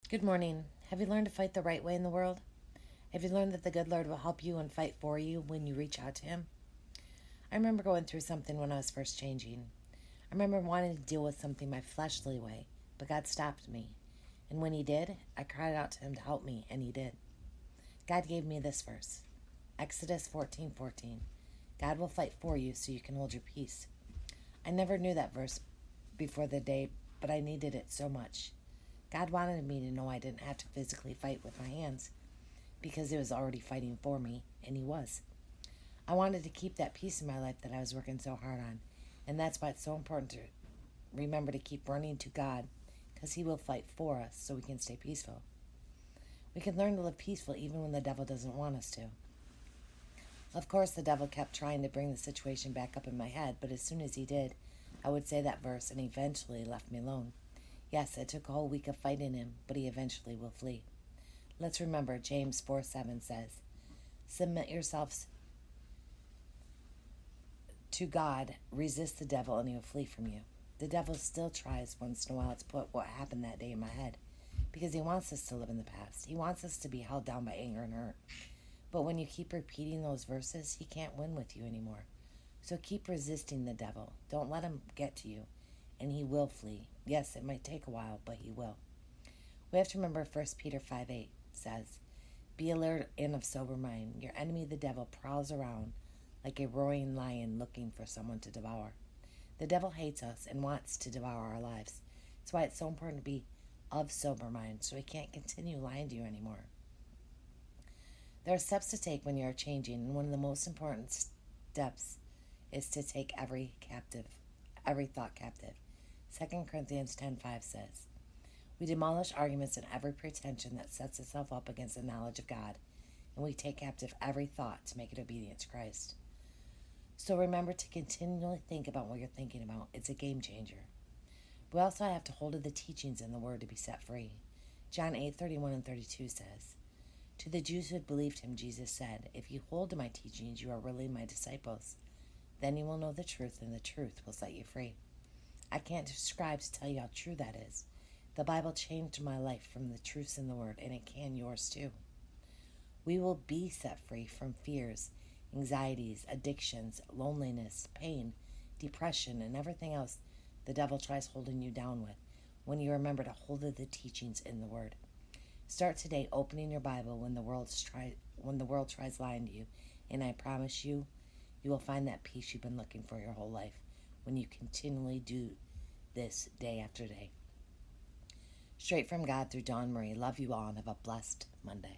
Good morning. Have you learned to fight the right way in the world? Have you learned that the good Lord will help you and fight for you when you reach out to Him? I remember going through something when I was first changing. I remember wanting to deal with something my fleshly way, but God stopped me. And when He did, I cried out to Him to help me, and He did. God gave me this verse, Exodus 14:14. God will fight for you so you can hold your peace. I never knew that verse before the day, but I needed it so much. God wanted me to know I didn't have to physically fight with my hands because He was already fighting for me, and He was. I wanted to keep that peace in my life that I was working so hard on, and that's why it's so important to remember to keep running to God because He will fight for us so we can stay peaceful. We can learn to live peaceful even when the devil doesn't want us to. Of course, the devil kept trying to bring the situation back up in my head, but as soon as he did, I would say that verse and he eventually left me alone. Yes, it took a whole week of fighting him, but he eventually will flee. Let's remember James 4:7 says, submit yourselves to God, resist the devil, and he will flee from you. The devil still tries once in a while to put what happened that day in my head because he wants us to live in the past. He wants us to be held down by anger and hurt. But when you keep repeating those verses, he can't win with you anymore. So keep resisting the devil. Don't let him get to you, and he will flee. Yes, it might take a while, but he will. We have to remember 1 Peter 5:8 says, be alert and of sober mind. Your enemy, the devil, prowls around like a roaring lion looking for someone to devour. The devil hates us and wants to devour our lives. That's why it's so important to be of sober mind so he can't continue lying to you anymore. There are steps to take when you are changing, and one of the most important steps is to take every thought captive. 2 Corinthians 10:5 says, we demolish arguments and every pretension that sets itself up against the knowledge of God, and we take captive every thought to make it obedient to Christ. So remember to continually think about what you're thinking about. It's a game changer. We also have to hold to the teachings in the Word to be set free. John 8:31 and 32 says, to the Jews who had believed him, Jesus said, if you hold to my teachings, you are really my disciples. Then you will know the truth, and the truth will set you free. I can't describe to tell you how true that is. The Bible changed my life from the truths in the Word, and it can yours too. We will be set free from fears, anxieties, addictions, loneliness, pain, depression, and everything else the devil tries holding you down with when you remember to hold to the teachings in the Word. Start today opening your Bible when the world tries lying to you, and I promise you, you will find that peace you've been looking for your whole life when you continually do this day after day. Straight from God through Dawn Marie. Love you all and have a blessed Monday.